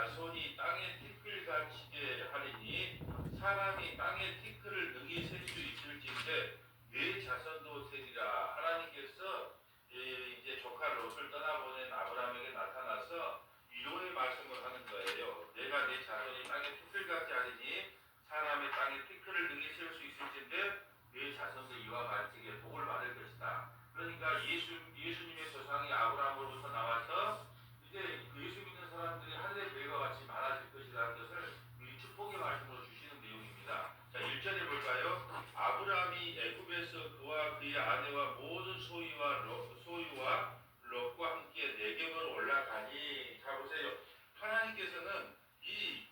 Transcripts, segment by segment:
자손이 땅에 티끌 갇히게 하리니 사람이 땅에 티끌을 능히 셀 수 있을진데 내 자손도 세리라. 하나님께서 이제 조카 롯을 떠나보낸 아브라함에게 나타나서 위로의 말씀을 하는 거예요. 내가 내 자손이 땅에 티끌같이 하리니 사람의 땅에 티끌을 능히 셀 수 있을진데 내 자손도 이와 같이 복을 받을 것이다. 그러니까 예수님의 조상이 아브라함으로부터 나와서 이제 예수 믿는 사람들이 하늘의 별과 같이 많아질 것이라는 것을 이 축복의 말씀으로 주시는 내용입니다. 자, 1절에 볼까요? 아브라함이 애굽에서 그와 그의 아내와 모든 소유와 롯과 함께 네겝으로 올라가니. 자, 보세요. 하나님께서는 이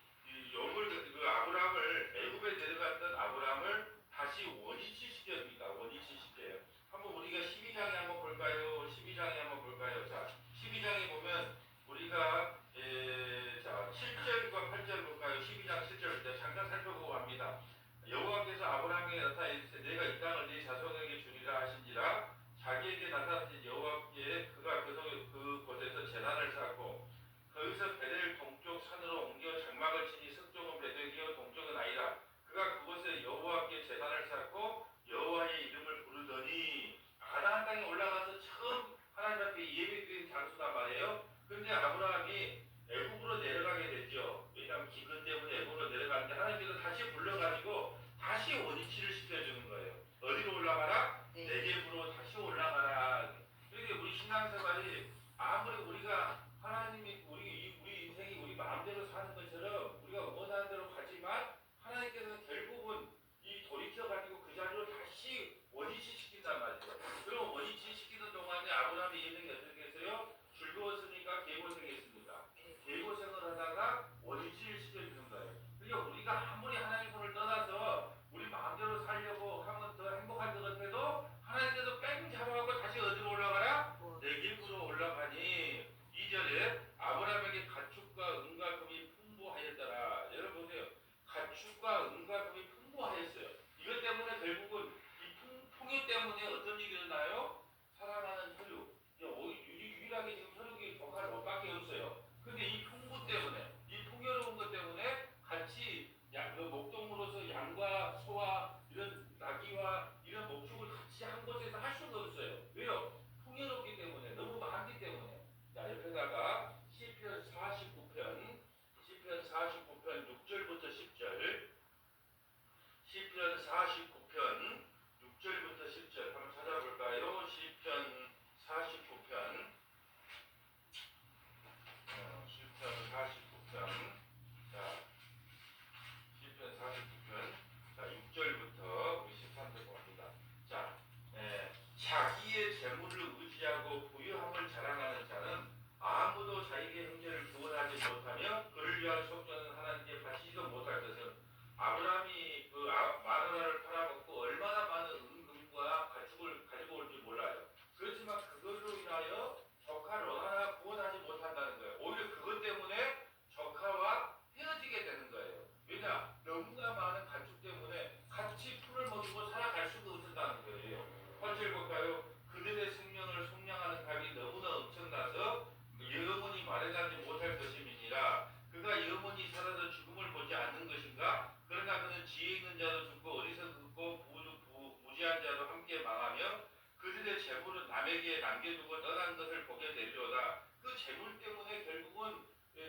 아브라함을 애굽에 내려갔던 아브라함을 다시 원위치 시켜줍니다. 원위치 시켜요. 한번 우리가 12장에 한번 볼까요? 12장에 한번 볼까요? 자, 12장에 보면 우리가 7절과 8절 볼까요? 12장 7절 잠깐 살펴보고 합니다. 여호와께서 아브라함에게 나타나 이르시되 내가 이 땅을 네 자손에게 주리라 하신지라. 자기에게 나타나신 여호와께 그가 그곳에서 제단을 쌓고 거기서 베델 동쪽 산으로 옮겨 장막을 치니 서쪽은 베델이요 동쪽은 아이라. 그가 그곳에 여호와께 제단을 쌓고 여호와의 이름을 부르더니. 가나안 땅에 올라가서 처음 하나님 앞에 예배드린 장소단 말이에요. 근데 아브라함이 애굽으로 내려가게 되죠. 왜냐하면 기근 때문에 애굽으로 내려가는데 하나님께서 다시 불러가지고 다시 원위치를 시켜주는 거예요. 어디로 올라가라? 네겝으로 다시 올라가라. 그러니까 우리 신앙생활이 아무리 우리가 하나님이 우리 인생이 우리 마음대로 사는 것처럼 우리가 원하는 대로 가지만 하나님께서 결국은 이 돌이켜가지고 그 자리로 다시 원위치 시킨단 말이죠. 그럼 원위치 시키는 동안에 아브라함의 인생이 어떻게 했어요? 즐거웠으니까 개고생했습니다. 개고생을 하다가 원위치를 시켜주는 거예요. 그러니까 우리가 아무리 하나님 손을 떠나서 우리 마음대로 살려고 하면 더 행복한 것 같아도 하나님께서 뺑 잡아가고 다시 어디로 올라가라? 네겝으로 올라가니. 2절에 아브라함에게 가축과 은과 금이 풍부하였더라. 여러분 보세요. 가축과 은과 금이 풍부하였어요. 이것 때문에 결국은 이 풍요 때문에 어떤 일이 일어나요? 사랑하는 혈육. 유일하게 지금 혈육이 조카 롯밖에 없어요. 근데 이 풍부 때문에, 이 풍요로운 것 때문에 같이 목동으로서 양과 소와 이런 나귀와 이런 목축을 같이 한 곳에서 할 수가 없어요. 왜요? 풍요롭기 때문에, 너무 많기 때문에. 자, 옆에다가 시편 49편 6절부터 10절. 시편 49편 6절부터 10절 한번 찾아볼까요? 시편 49편 시편 49편 자, 시편 49편 자, 6절부터 우리 13절 봅니다. 자, 자기의 재물을 의지하고 부유함을 자랑하는 자는 아무도 자기의 형제를 구원하지 못하며 그를 위한 속전은 하나님께 바치지도 못할 것은. 아브라함이 마누라를 팔아먹고 얼마나 많은 은금과 가축을 가지고 올지 몰라요. 그렇지만 그걸로 인하여 조카 롯 하나 구원하지 못한다는 거예요. 오히려 그것 때문에 조카와 헤어지게 되는 거예요. 왜냐? 너무나 많은 가축 때문에 같이 풀을 먹이고 살아갈 수가 없었다는 거예요. 8절 볼까요? 그들의 생명을 속량하는 값이 너무나 엄청나서 영원히 마련하지 못할 것임이니라. 그가 영원히 살아서 죽음을 보지 않는 것인가? 그러나 그는 지혜 있는 자도 죽고 어리석고 무지한 자도 함께 망하며 그들의 재물은 남에게 남겨두고 떠난 것을 보게 되리로다. 그 재물 때문에 결국은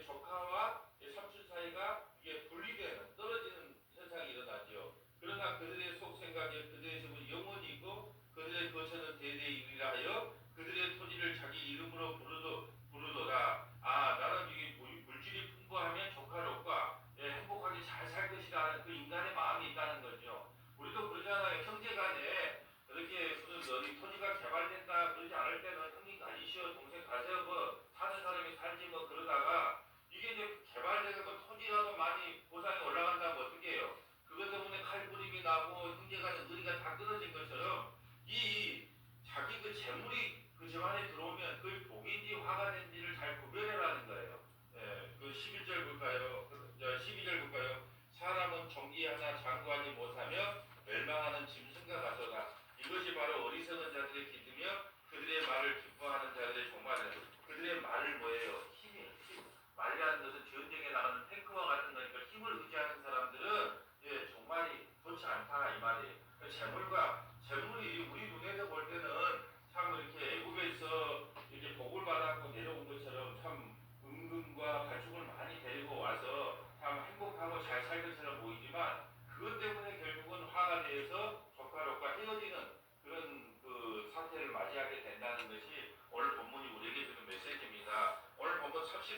조카와 삼촌 사이가 이게 분리되는 떨어지는 현상이 일어나죠. 그러나 그들의 속 생각에 그들의 집은 영원히 있고 그들의 거처는 대대에 이르리라 하여 그들의 토지를 자기 이름으로 부르도다. 아, 나는 이게 물질이 풍부하면 조카 롯과 행복하게 잘 살 것이라는 그 인간의 마음이 있다는 거죠. 우리도 그러잖아요. 형제간에 그렇게 무슨 어디 토지가 개발된다 그러지 않을 때는 형님 가지시오, 동생 가세요, 뭐 사는 사람이 살지 뭐 그러다가 이게 이제 개발되고 토지라도 많이 보상이 올라간다면 어떻게 해요? 그것 때문에 칼부림이 나고 형제간에 의리가 다 끊어져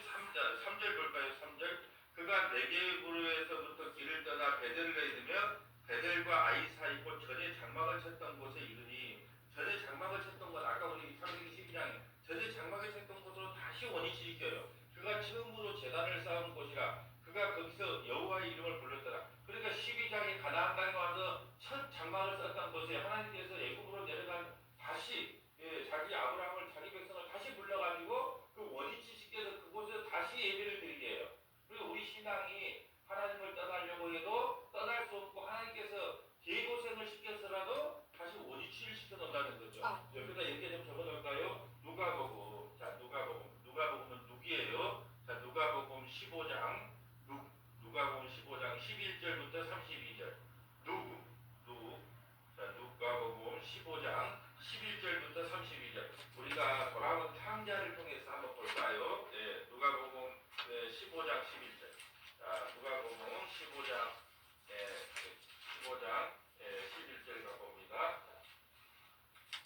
3절 볼까요? 3절. 그가 네게부로에서부터 길을 떠나 베델에 이르며 베델과 아이 사이 곧 전에 장막을 쳤던 곳에 이르니, 전에 장막을 쳤던 곳, 아까 우리 창세기 12장에 전에 장막을 쳤던 곳으로 다시 원위치 시켜요. 그가 처음으로 제단을 쌓은 곳이라. 그가 거기서 여호와의 이름을 불렀더라. 그러니까 12장에 가나안 땅에 와서 첫 장막을 쌓았던 곳에 하나님께서 애굽으로 내려간 다시 자기 아브라함을, 자기 백성을 다시 불러가지고 그 원위치 시켜서 그곳에 다시 예배를 드리게 해요. 그리고 우리 신앙이 하나님을 떠나려고 해도 떠날 수 없고 하나님께서 개고생을 시켜서라도 다시 원위치를 시켜놓는다는 거죠. 여기다 이렇게 좀 적어놓을까요? 누가복음. 자, 누가복음은 누구예요? 자, 누가복음 15장, 누가복음 15장 11절부터 32절. 자, 누가복음 15장 11절부터 32절. 우리가 돌아온 탕자를 통해서 한번 볼까요? 네, 누가복음 15장 11절. 자, 누가복음 15장 11절 가봅니다.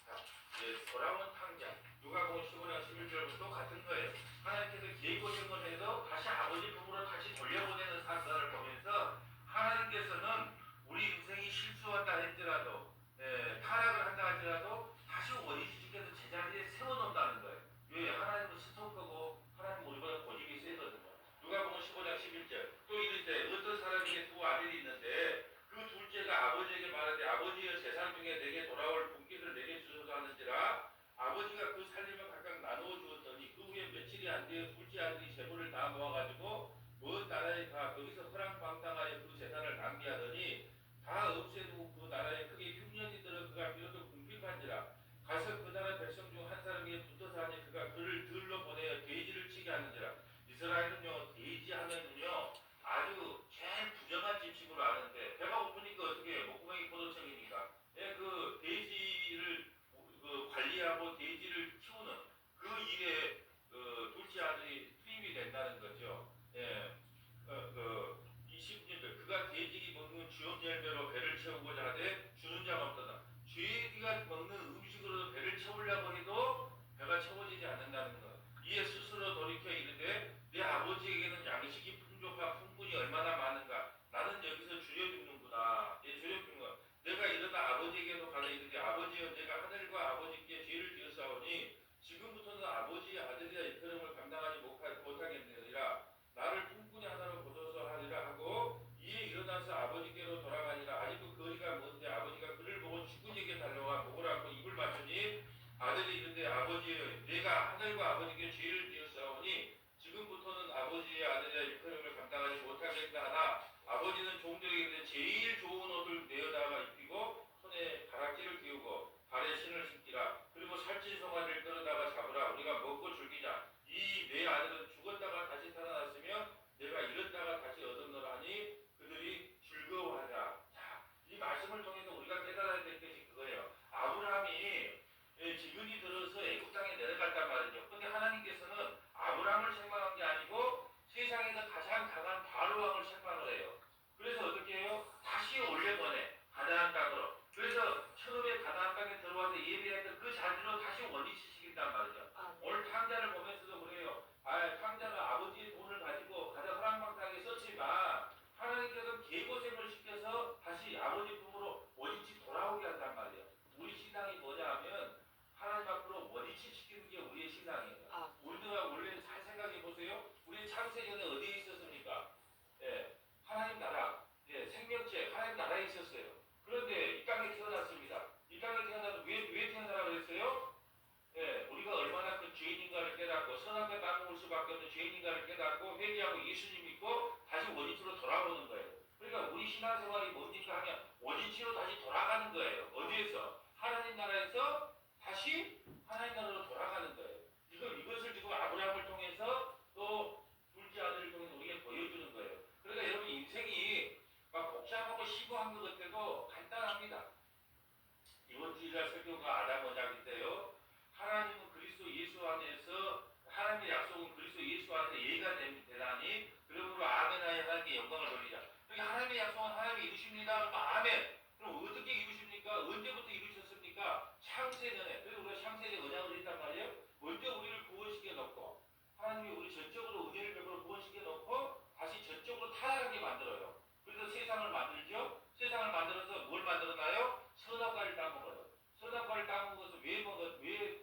자, 돌아온 탕자. 누가복음 15장 11절부터 같은 거예요. 하나님께서 계획고생을 해서 다시 아버지 품으로 다시 돌려보내는 사건을 보면서 하나님께서는 우리 인생이 실수한다 할지라도, 타락을 한다 할지라도 다시 원위치 시켜서 제자리에 세워놓는다는 거예요. 왜? 하나님은 스토커고 하나님은 우리보다 고집이 세거든요. 누가복음 15장 11절. 또 이르되 어떤 사람에게 두 아들이 있는데 그 둘째가 아버지에게 말하되 아버지여 재산 중에 내게 돌아올 분깃을 내게 주소서 하는지라. 아버지가 그 살림을 각각 나누어 주었더니 그 후에 며칠이 안 되어 둘째 아들이 재물을 다 모아가지고 먼 나라에 가 거기서 허랑방탕하여 그 재산을 낭비하더니 다 없애고 그 나라에 크게 흉년이 들어 그가 비로소 궁핍한지라. 가서 그 나라 백성 중 한 사람에게 붙어서 하니 그가 그를 들러 보내어 돼지를 치게 하는지라. 이스라엘은요, 돼지 하면은요 아주 제일 부정한 집식으로 아는데, 배가 고프니까 어떻게 해요? 목구멍이 포도청이니까 그 돼지를 관리하고 돼지를 키우는 그 일에 둘째 아들이 투입이 된다는 거죠. 20절. 그가 돼지가 먹는 주염 열매로 배를 채우고자 하되 주는 자가 없더라. 돼지가 먹는 음식으로 배를 채우려고 해도 배가 채워지지 않는다는 것. 이에 스스로 돌이켜 이르되 내 아버지에게는 양식이 풍족하 풍분이 얼마나 많은가. 나는 여기서 줄여 죽는구나. 줄여 죽는 것. 내가 이러다 아버지에게도 가서 이르되 아버지여 내가 하늘과 아버지께 죄를 지었사오니 지금부터는 아버지의 아들이라 이끌음을 감당하지 못하겠느니라. 나를 품꾼이 하나로 보소서 하리라 하고 이에 일어나서 아버지께로 돌아가니라. 아직도 거리가 먼데 아버지가 그를 보고 죽은이에게 달려와 목을 안고 입을 맞추니 아들이 이르되 아버지여 내가 하늘과 아버지께 죄를 지었사오니 지금부터는 아버지의 아들이라 일컬음을 감당하지 못하겠다 하나 아버지는 종들에게 제일 좋은 옷을 내어다가 입히고 손에 가락지를 끼우고 발에 신을 신기라. 그리고 살찐 송아지를 끌어다가 잡으라. 우리가 먹고 즐기자. 이 내 아들은 죽었다가 다시 살아났으며 내가 잃었다가 다시 얻었노라 하니 그들이 즐거워하자. 자, 이 말씀을 통해서 우리가 깨달아야 될 것이 그거예요. 아브라함이 기근이 들어서 애굽 땅에 내려갔단 말이죠. 근데 하나님께서는 아브라함을 책망한 게 아니고 세상에서 가장 강한 바로 왕을 책망을 해요. 그래서 어떻게 해요? 다시 올려보내 가나안 땅으로. 그래서 처음에 가나안 땅에 들어와서 예배했던 그 자리로 다시 원위치 시킨단 말이죠. 오늘 탕자를 보면서도 그래요. 탕자가 아버지의 돈을 가지고 가장 허랑방탕하게 썼지만 하나님께서 개고생을 시켜서 다시 아버지 품으로 원위치 돌아오게 한단 말이에요. 우리 신앙이 뭐냐 하면 하나님 앞으로 원위치 시키는 게 우리의 신앙이에요. 우리가 원래 잘 생각해 보세요. 우리 창세전에 어디에 있었습니까? 하나님 나라, 생명체 하나님 나라에 있었어요. 그런데 이 땅에 태어났습니다. 이 땅에 태어나서 왜 태어나라고 그랬어요? 우리가 얼마나 그 죄인인가를 깨닫고 선악과 까먹을 수밖에 없는 죄인인가를 깨닫고 회개하고 예수님 믿고 다시 원위치로 돌아오는 거예요. 그러니까 우리 신앙생활이 뭡니까 하면 원위치로 다시 돌아가는 거예요. 어디에서? 하나님 나라에서 다시 하나님 나라로 돌아가는 거예요. 이것을 지금 아브라함을 통해서 또 둘째 아들을 통해서 우리에게 보여주는 거예요. 그러니까 여러분 인생이 막 복잡하고 심오한 것 같아도 간단합니다. 이번 주일날 설교가 아담 언약인데요. 하나님은 그리스도 예수 안에서 하나님의 약속은 그리스도 예수 안에서 예가 되나니 그러므로 아멘하여 하나님께 영광을 돌리자. 그러니까 하나님의 약속은 하나님이 이루십니다. 그럼 아멘. 그럼 어떻게 이루십니까? 언제부터 이루셨습니까? 창세전에. 그래서 우리가 창세전에 언약을 했단 말이에요. 먼저 우리를 구원시켜 놓고 하나님이 우리 전적으로 땅을 만들어서 뭘 만들었나요? 선악과를 따먹어요. 선악과를 따먹어서 왜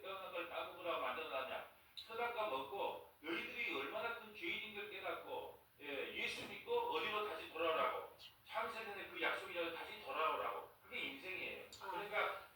선악과를 따먹으라고 만들어놨냐? 선악과 먹고 너희들이 얼마나 큰 죄인인 걸 깨닫고 예수 믿고 어디로 다시 돌아오라고. 창세전에 그 약속이라고 다시 돌아오라고. 그게 인생이에요. 그러니까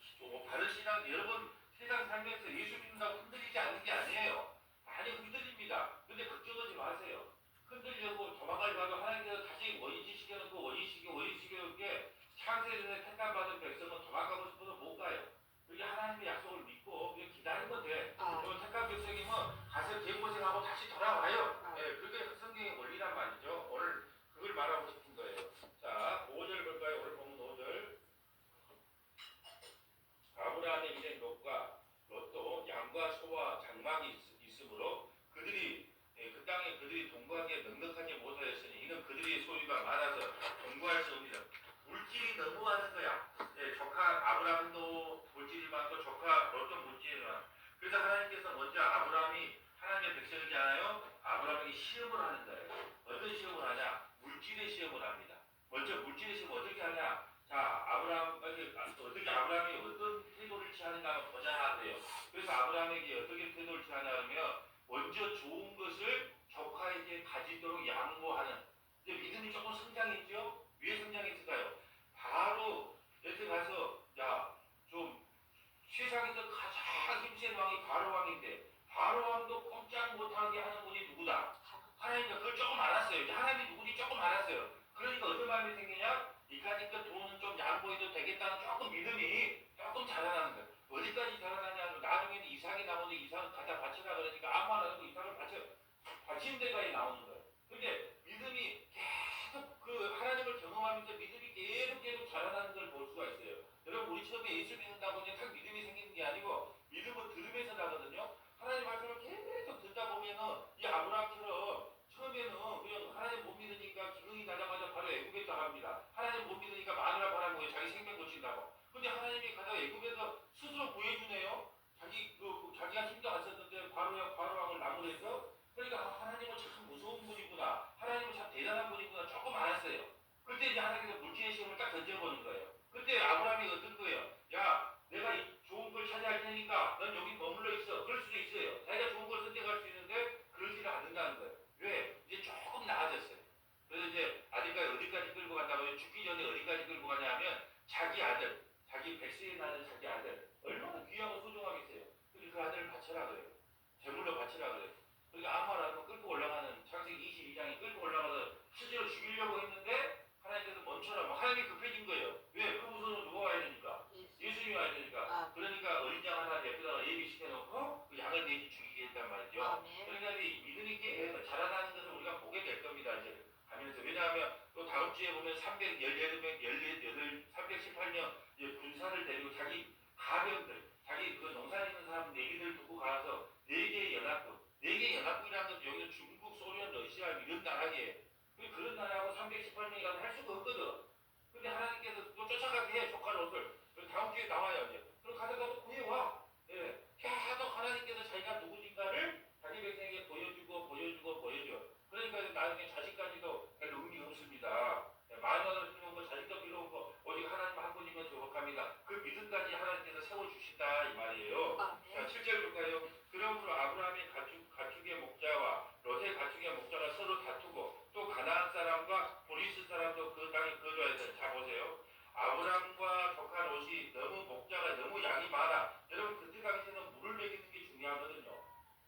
바른 신앙 여러분 세상 살면서 예수 믿는다고 흔들리지 않는 게 아니에요. 많이 흔들립니다. 근데 걱정하지 마세요. 흔들려고 도망가지 말고 하나님께서 다시 원인지 시켜놓고 원인 시켜놓은 게 창세전에 택함받은 백성은 도망가고 싶어도 못 가요. 그게 하나님의 약속을 믿고 그냥 기다리면 돼. 택한 백성이면 가서 개고생하고 다시 돌아와요. 그게 성경의 원리란 말이죠. 오늘 그걸 말하고 싶은 거예요. 자, 5절 볼까요? 오늘 보면 5절. 아브라함의 일행 롯도 양과 소와 장막이 있으므로 그 땅에 그들이 동거하기에 넉넉하지 못하였으니 이는 그들의 소유가 많아서 동거할 수 없니다. 물질이 너무 많은 거야. 조카 아브라함도 물질이 많고 조카 롯도 물질이 많아. 그래서 하나님께서 먼저 아브라함이 하나님의 백성이잖아요. 아브라함에게 시험을 하는 거예요. 어떤 시험을 하냐? 물질의 시험을 합니다. 먼저 물질의 시험 어떻게 하냐? 자, 아브라함이 어떤 태도를 취하는가 보자 그래요. 그래서 아브라함에게 어떻게 태도를 취하냐 그러면 먼저 좋은 것을 조카에게 가지도록 양보하는. 이제 믿음이 조금 성장했죠? 왜 성장했을까요? 바로 여태 가서 좀 세상에서 가장 힘센 왕이 바로 왕인데 바로 왕도 꼼짝 못하게 하는 분이 누구다? 하나님과 그걸 조금 알았어요. 이제 하나님이 누군지 조금 알았어요. 그러니까 어떤 마음이 생기냐? 이까짓 돈은 좀 양보해도 되겠다는 조금 믿음이 조금 자라나는 거예요. 어디까지 자라나냐? 나중에는 이삭이 나오는데 이삭을 갖다 바치라 그러니까 아무 말 안 하고 이삭을 바치는 데까지 나오는 거예요. 근데 믿음이 계속 그 하나님을 경험하면서 믿음이 계속 자라나는 걸 볼 수가 있어요. 여러분 우리 처음에 예수 믿는다고 그냥 딱 믿음이 생기는 게 아니고 믿음은 들으면서 나거든요. 하나님 말씀을 계속 듣다 보면은 이 아브라함처럼 처음에는 그냥 하나님 못 믿으니까 기근이 나자마자 바로 애굽에 나갑니다. 하나님 못 믿으니까 마누라 바라고 자기 생명 고친다고. 근데 하나님이 가서 애굽에서 스스로 구해주네요. 자기가 힘도 안 썼는데 바로 왕을 나무래서. 그러니까 하나님은 참 무서운 분이구나. 하나님은 참 대단한 분이구나. 조금 알았어요. 그때 이제 하나님께서 물질의 시험을 딱 던져보는 거예요. 그때 아브라함이 어떤 거예요? 야, 내가 좋은 걸 차지할 테니까 넌 여기 머물러 있어. 그럴 수도 있어요. 자기가 좋은 걸 선택할 수 있는데 그러지를 않는다는 거예요. 왜? 이제 조금 나아졌어요. 그래서 이제 아직까지 어디까지 끌고 간다고 죽기 전에 어디까지 끌고 가냐 하면 자기 아들, 자기 백세에 나는 자기 아들 얼마나 귀하고 소중하겠어요. 그래서 그 아들을 바쳐라 그래요. 제물로 바치라 그래요. 그러니까 아무 말 안 하고 끌고 올라가는 창세기 22장에 끌고 올라가서 실제로 죽이려고 했는데 하나님께서 멈춰라. 하나님이 급해진 거예요. 왜? 그 우선은 누가 와야 되니까? 예수님이 와야 되니까. 그러니까 어린 양 하나 옆에다가 예비시켜놓고 그 양을 대신 죽이게 했단 말이죠. 그러니까 이 믿음이 계속 자라나는 것을 우리가 보게 될 겁니다. 이제 가면서. 왜냐하면 또 다음 주에 보면 318명 군사를 데리고 자기 가병들, 자기 그 농사 짓는 사람 4개를 두고 가서 4개의 연합국이라는 것도 여기는 중국, 소련, 러시아 이런 나라에 그런 나라하고 318명이 가서 할 수가 없거든. 근데 하나님께서 또 쫓아가게 해, 조카 롯을. 다음 주에 나와요, 이제. 그럼 가서 구해와. 계속 하나님께서 자기가 누구인가를 자기 백성에게 보여줘. 그러니까 나중에 자식까지도 별 의미 없습니다. 마누라를 필요 없고 자식도 필요 없고 오직 하나님 한 분이면 부족합니다. 그 믿음까지 하나님께서 세워주신다 이 말이에요. 자, 7절 볼까요? 그러므로 아브라함의 가축의 목자와 롯의 가축의 목자가 서로 다투고 또 가나안 사람과 보리스 사람도 그 땅에 거주하였어요. 자, 보세요. 아브라함과 조카 롯이 목자가 너무 양이 많아. 여러분 그때 당시에는 물을 먹이는 게 중요하거든요.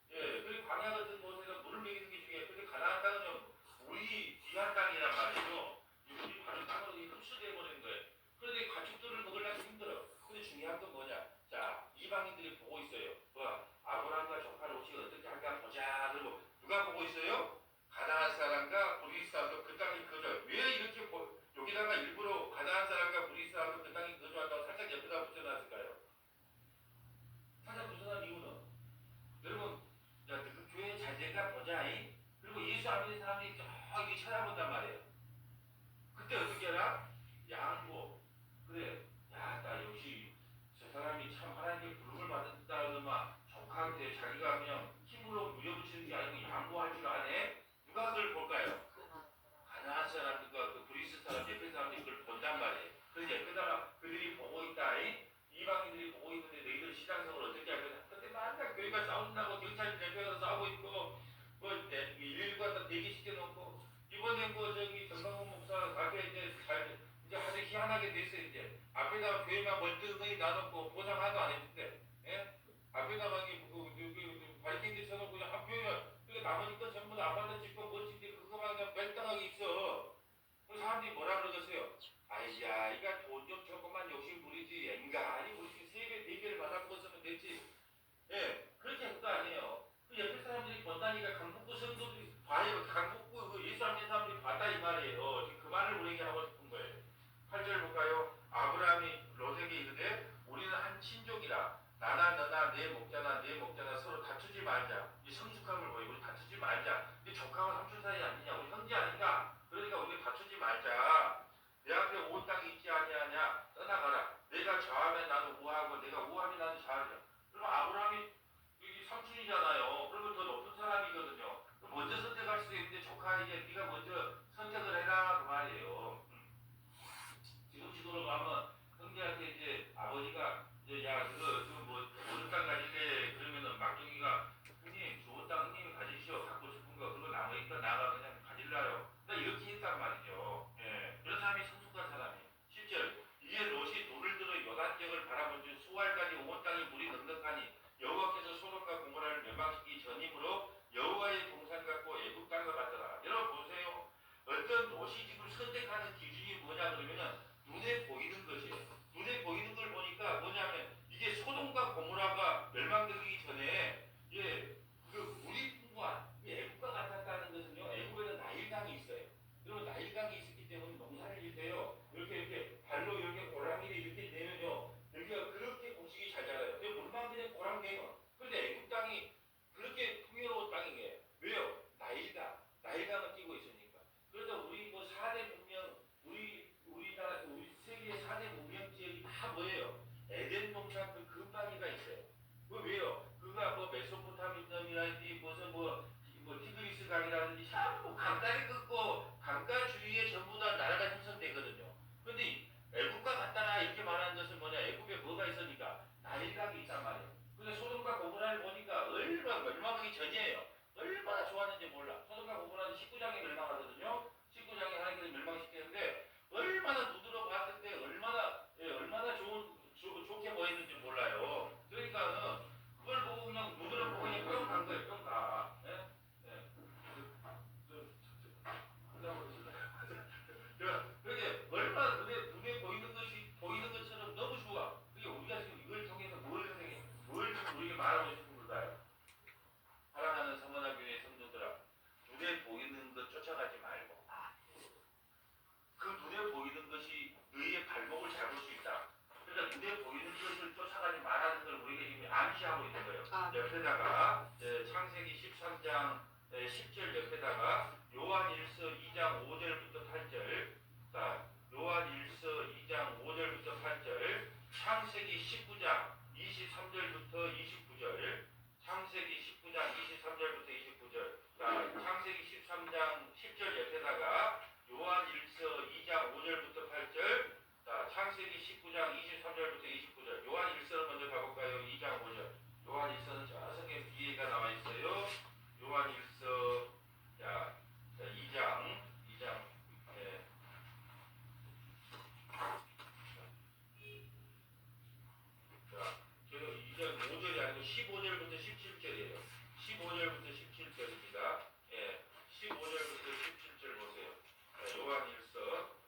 그리고 광야 같은 곳에서 물을 먹이는 게 중요해요. 근데 가나안 땅은 우리 귀한 땅이란 말이죠. 우리 바로 땅으로 흡수되어 버리는 거예요. 그런데 가축들을 먹으려면 힘들어. 근데 중요한 건 뭐냐? 자, 이방인들이 보고 있어. 시장성을 어떻게 하거나. 근데 맨날 교회가 싸운다고 경찰이 대표가 싸우고 있고 뭐 119가 대기시켜 놓고 이번에 뭐 저기 정강훈 목사 앞에 이제 아주 희한하게 됐어요. 이제 앞에다가 교회만 멀뚱히 놔놓고 보상 하나도 안 했는데, 예? 앞에다가 바리케이드 쳐놓고 그냥 한 교회가 그게 나머지 건 전부 다 아파트 짓고 멋진데 그거만 그냥 벨당하게 있어. 그 사람들이 뭐라 그러겠어요? 아이야, 이가 돈 좀 조금만 욕심 부리지. 앵간히 우리 세배 대결을 받아먹었으면 됐지. 예, 그렇게 한 거 아니에요. 그 옆에 사람들이 본다니까 강북구 성도들이 봐요. 강북구 그 예수 안 믿는 사람들이 봤다 이 말이에요. 지금 그 말을 우리에게 하고 싶은 거예요. 8절 볼까요? 아브라함이 롯에게 이르되 우리는 한 친족이라 나나 너나 내 목자나 서로 다투지 말자. 이 성숙함을 보여. 우리 다투지 말자. 이 조카와 삼촌 사이 아니냐? 우리 형제 아닌가? 그러니까 우리 다투지 말자. 내 앞에 온 땅이 있지 아니하냐? 떠나가라. 내가 좌하면 나도 우하고 내가 우하면 나도 좌하리라. 그럼 아브라함이 여기 삼촌이잖아요. 그러면 더 높은 사람이거든요. 먼저 선택할 수도 있는데 조카에게 네가 먼저 선택을 해라 그 말이에요. 지금 식으로 가면 형제한테 이제 아버지가 이제 야 그뭐 좋은 땅 가질래 그러면은 막둥이가 형님 좋은 땅 형님이 가지시오. 갖고 싶은 거 그거 남으니까 나가 그냥 가질라요. 그러니까 이렇게 했단 말이죠. 예, 그런 사람이 성숙한 사람이에요. 10절 이에 롯이 돌을 들어 요단 지역을 바라본즉 수알까지 온 땅이 물이 넉넉하니 여호와께서 소돔과 고모라를 멸망시키기 전이므로 여호와의 동산 같고 애굽 땅과 같더라. 여러분 보세요. 어떤 도시 지금 선택하는 기준이 뭐냐 그러면은 눈에 보이는 것이에요. 눈에 보이는 걸 보니까 뭐냐면 이게 소돔과 고모라가 멸망되기 전에 그 물이 풍부한 애국과 같았다는 것은요. 애국에는 나일강이 있어요. 그리고 나일강이 있었기 때문에 농사를 짓때요. 이렇게 발로 이렇게 고랑이를 이렇게 내면요. 여기가 그렇게 곡식이 잘 자라요. 물만 그냥 고랑내요. 그런데 애국 땅이 그렇게 풍요로운 땅이에요. 왜요? 나일강을 끼고 있으니까. 그래서 우리 뭐 4대 문명 우리나라 우리 세계 4대 문명 지역이 다 뭐예요? 에덴 동산 그 근방위가 있어요. 그 왜요? 그가 뭐 메소포타미아라든지 무슨 뭐 티그리스 강이라든지 전부 강가를 긋고 강가 주위에 전부 다 나라가 형성되거든요. 그런데 애국과 같다나 이렇게 말하는 것은 뭐냐? 애국에 뭐가 있으니까 나일강이 있단 말이에요. 근데 소돔과 고모라를 보니까 얼마나 멸망하기 전이에요. 얼마나 좋았는지 몰라. 소돔과 고모라는 19장에 멸망하거든요. 19장에 하나님께서 멸망시키는데 얼마나 눈으로 봤을 때 얼마나 좋게 보이는지 몰라요. 그러니까는 그걸 보고 그냥 눈으로 보고 그냥 뿅 간 거예요. 뿅 가. 예? 예. 그게 얼마나 눈에 보이는 것처럼 너무 좋아. 그게 우리가 지금 이걸 통해서 뭘 지금 우리에게 말하고 싶은 걸까요? 사랑하는 성원아 교회 성도들아, 눈에 보이는 것 쫓아가지 말고 그 눈에 보이는 것이 너희의 발목을 잡을 수 있다. 그러니까 눈에 보이는 것을 쫓아가지 말라는 걸 우리에게 지금 암시하고 있는 거예요. 옆에다가 창세기 13장 10절 옆에다가 요한일서 2장 5절부터 8절, 자 요한일서 2장 5절부터 8절, 창세기 19장 23절부터 29절, 창세기 19장 23절부터 29절, 자 창세기 13장 10절 옆에다가 요한일서 2장 5절부터 8절, 자 창세기 19장 23절부터 29절. 요한일서를 먼저 가볼까요? 2장 5절. 요한일서는 저 성경 뒤에가 나와 있어요. 요한일서 자 2장 예. 자, 제가 2장 5절이 아니고 15절부터 17절이에요. 15절부터 17절입니다. 예, 15절부터 17절 보세요. 자,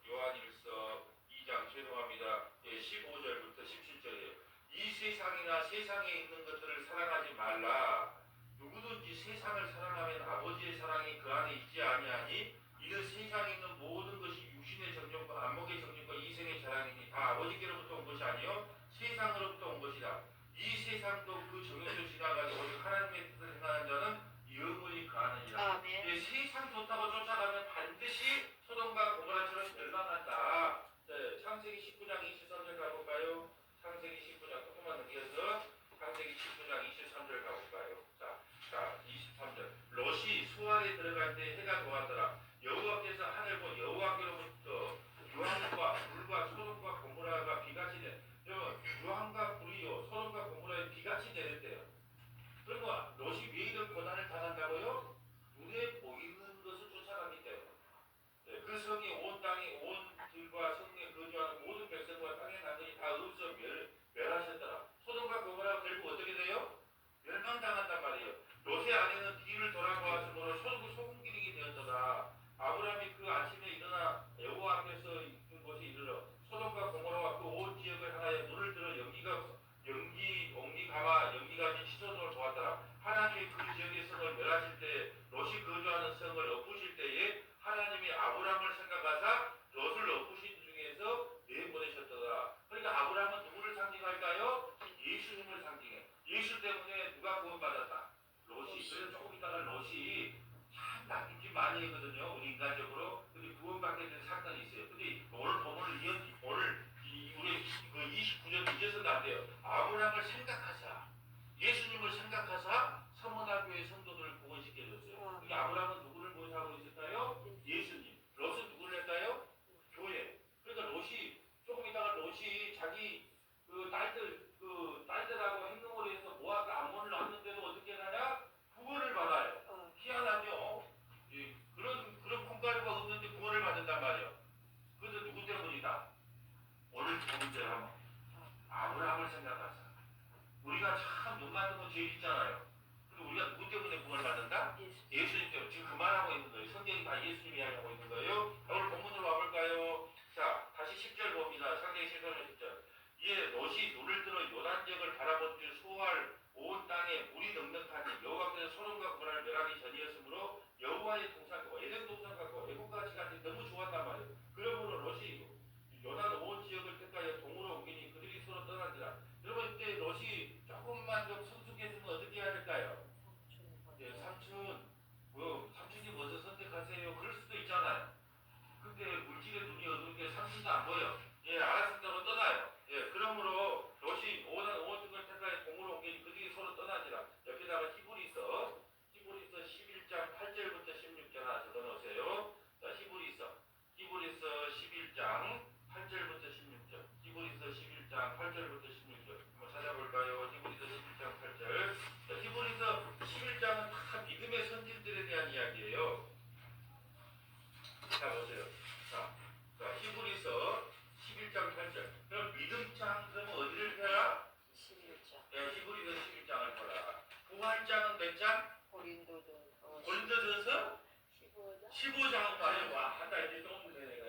요한일서 2장 죄송합니다. 예, 15절부터 17절이에요. 이 세상이나 세상에 있는 것들을 사랑하지 말라. 누구든지 세상을 사랑하면 아버지의 사랑이 그 안에 있지 아니하니 이는 세상에 있는 모든 것이 육신의 정욕과 안목의 정욕과 이생의 자랑이니 다 아버지께로부터 온 것이 아니요 세상으로부터 온 것이다. 이 세상도 그 정욕도 지나가고 오직 하나님의 뜻을 행하는 자는 영원히 가느니라. 예, 세상 좋다고 쫓아가면 반드시 소돔과 고모라처럼 멸망한다. 네, 창세기 19장 23절 가볼까요? 창세기 19장 조금만 넘겨서 창세기 19장 23절 가볼까요? 자 23절. 롯이 수알에 들어갈 때 해가 도왔더라. 여호와께서 하늘과 여호와께로부터 유황과 불과 소돔과 고모라가 비같이 된 유황과 때문에 누가 구원받았다? 롯이. 그래서 조금 있다가 롯이 참 나쁜 짓 많이 했거든요. 우리 인간적으로. 근데 구원받게 된 사건이 있어요. 근데 오늘 본문을 오늘 우리 그 29절 잊어서는 안 돼요. 아브라함을 생각하사 예수님을 생각하사 서문화교회 성도들을 구원시켜줬어요. 그게 아브라함은 누구를 모시하고 있을까요? 예수님. 롯은 누구를 했까요? 교회. 그러니까 롯이 조금 있다가 롯이 자기 딸들하고 행동을 해서 모압 암몬을 낳았는데도 어떻게 하냐? 구원을 받아요. 희한하죠. 그런 콩가루가 없는데 구원을 받는단 말이에요. 그래서 누구 때문이다? 오늘 두 번째로 하면 아브라함을 생각하자. 우리가 참 눈 맞는 거 죄 있잖아요. 근데 우리가 누구 때문에 구원을 받는다? 예수님 때문에. 지금 그 말하고 있는 거예요. 성경이 다 예수님 이야기하고 있는 거예요. 오늘 본문으로 와볼까요? 자, 다시 10절 봅니다. 창세기 10절 10절. 이에 롯이 눈을 들어 요단 지역을 바라본 줄 소할 온 땅에 물이 넉넉하니 여호와께서 소돔과 고모라를 멸하기 전이었으므로 여호와의 동산과 에덴 동산과 애국같이 같이 너무 좋았단 말이에요. 그러므로 롯이 요단 온 지역을 택하여 동으로 옮기니 그들이 서로 떠나니라. 여러분 이때 롯이 조금만 좀 성숙해지면 어떻게 해야 될까요? 예, 삼촌이 먼저 선택하세요. 그럴 수도 있잖아요. 근데 물질의 눈이 어두운 게 삼촌도 안 보여. 예, 알았습니다로 떠나요. 예, 그러므로 롯이 온 걸 택하여 동으로 옮기니 그들이 서로 떠나니라. 옆에다가 히브리서 11장 8절부터 16절 하나 적어놓으세요. 자, 히브리서 11장 8절부터 16절. 히브리서 11장 8절부터 16절. 한번 찾아볼까요? 히브리서 11장 8절. 자, 히브리서 11장은 다 믿음의 선진들에 대한 이야기예요. 자, 보세요. 자, 히브리서 11장 8절. 그럼 믿음장 그러면 어디를 펴라? 11장. 네, 히브리서 11장을 펴라. 부활장은 몇 장? 고린도전서 15장 말이에요. 와, 하다 이제 조금 되네요.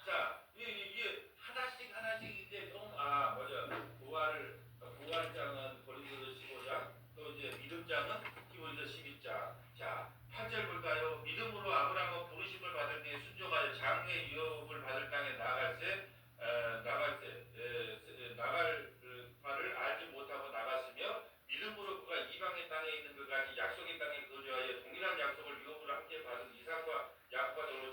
자, 이게 하나씩 이제 좀 맞아. 부활장은 고린도서 15장, 또 이제 믿음장은 히브리서 12장. 자, 8절 볼까요? 믿음으로 아브라함은 부르심을 받을 때 순종하여 장래 유업을 받을 땅에 나갈 말을 알지 못하고 나갔으며 믿음으로 그가 이방의 땅에 있는 그까지 약속의 땅에 거주하여 동일한 약속을 유업으로 함께 받은 이삭과 야곱과 더불어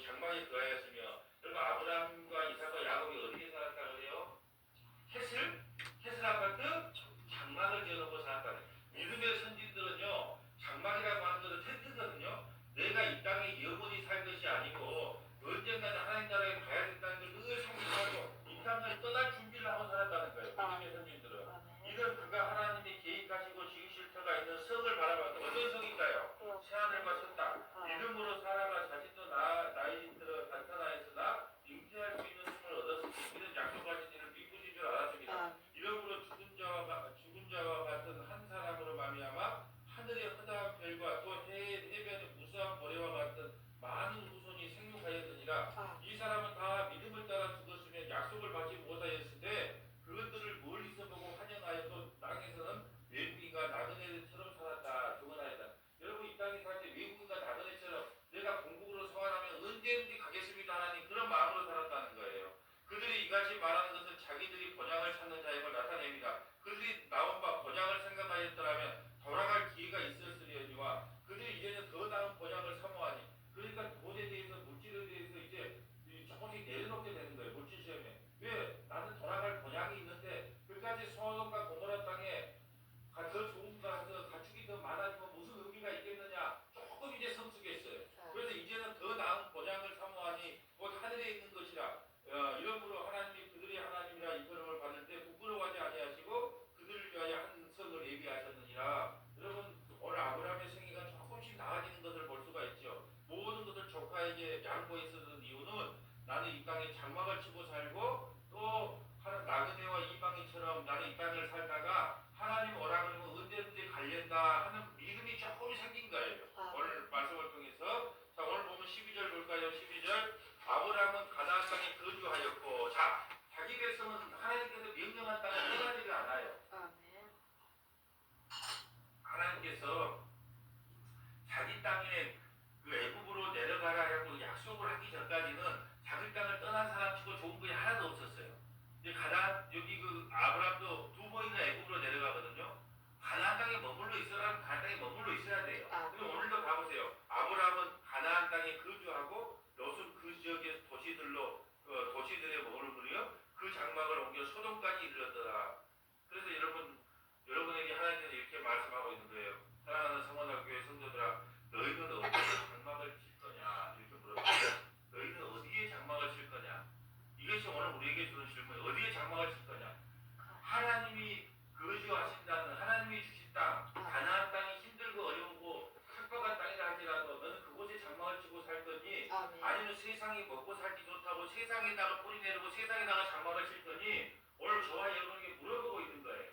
세상에다가 뿌리 내리고 세상에다가 장막을 칠 거니 오늘 저와 여러분에게 물어보고 있는 거예요.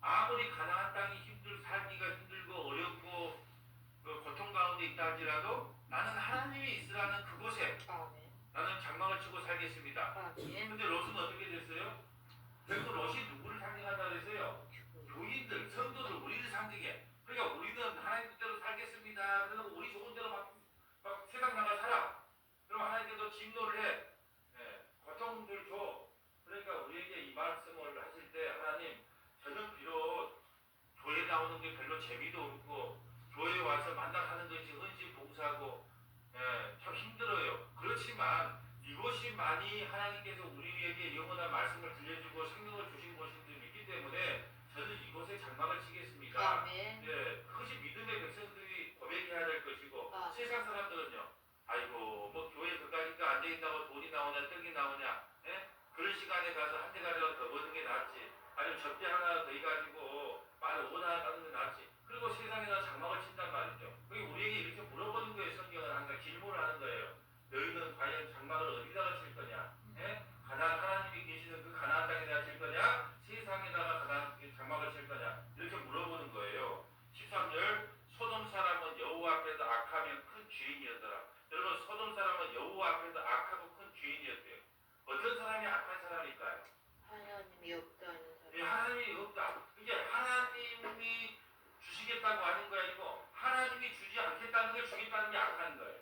아무리 가나안 땅이 살기가 힘들고 어렵고 그 고통 가운데 있다 할지라도 나는 하나님이 있으라는 그곳에 나는 장막을 치고 살겠습니다. 근데 롯은 어떻게 됐어요? 결국 롯이 누구를 상징한다 그랬어요? 교인들, 성도들, 우리를 상징해. 그러니까 우리는 하나님 뜻대로 살겠습니다. 그래서 우리 좋은 대로 막 세상 나가 살아. 그럼 하나님께서 진노를 해. 고통들 줘. 그러니까 우리에게 이 말씀을 하실 때 하나님, 저는 비록 교회 나오는 게 별로 재미도 없고 교회에 와서 만나가는 것이 헌신 봉사하고 참 힘들어요. 그렇지만 이것이 많이 하나님께서 우리에게 영원한 말씀을 들려주고 생명을 주신 곳인 줄 믿기 때문에 저는 이곳에 장막을 치겠습니다. 그것이 믿음의 백성들이 고백해야 될 것이고 세상 사람들은요, 아이고 뭐 교회 그까짓거 앉아있다고 돈이 나오냐 떡이 나오냐, 그런 시간에 가서 한 대가리라도 더 버는 게 낫지, 아니면 접대 하나 더 해가지고 만 5원 하나 따는 게 낫지. 그리고 세상에다 장막을 친단 말이죠. 그게 우리에게 이렇게 물어보는 거예요. 성경은 항상 질문을 하는 거예요. 너희는 과연 장막을 어디다가 칠 거냐? 가나안 하나님이 계시는 그 가나안 땅에다가 칠 거냐? 세상에다가 가나안 장막을 칠 거냐? 이렇게 물어보는 거예요. 13절, 소돔 사람은 여호와 앞에서 악하며 큰 죄인이었더라. 여러분, 소돔 사람은 여호와 앞에서 악하고 큰 죄인이었대요. 어떤 사람이 악한 사람일까요? 하나님이 없다는 사람. 하나님이 없다. 이게 하나님이 주시겠다고 하는 거 아니고 하나님이 주지 않겠다는 걸 주겠다는 게 악한 거예요.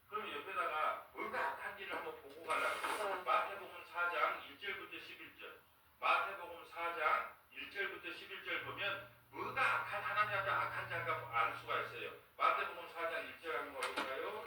그러면 옆에다가 뭐가 악한지를 한번 보고 가려고. 마태복음 4장 1절부터 11절. 마태복음 4장 1절부터 11절 보면 뭐가 하나님 앞에 악한 자가 알 수가 있어요. 마태복음 4장 1절 한번 볼까요?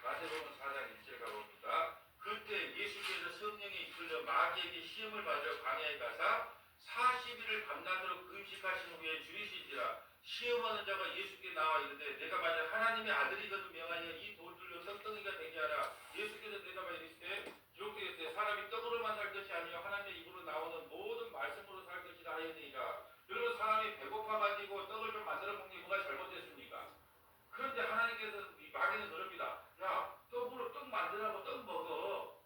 마태복음 4장 1절 가봅니다. 그때 예수께서 성령에 이끌려 마귀에게 시험을 받으러 광야에 가사 40일을 밤낮으로 금식하신 후에 줄이시지라. 시험하는 자가 예수께 나와 이르되 내가 만약 하나님의 아들이거든 명하여 이 돌들로 떡덩이가 되게 하라. 예수께서 대답하여 이르시되 기록되었으되 사람이 떡으로만 살 것이 아니요 하나님의 입으로 나오는 모든 말씀으로 살 것이라 하였느니라. 여러분, 사람이 배고파가지고 떡을 좀 만들어 먹는 게 뭐가 잘못됐습니까? 그런데 하나님께서 마귀는 그럽니다. 야, 떡으로 떡 만들라고 떡 먹어.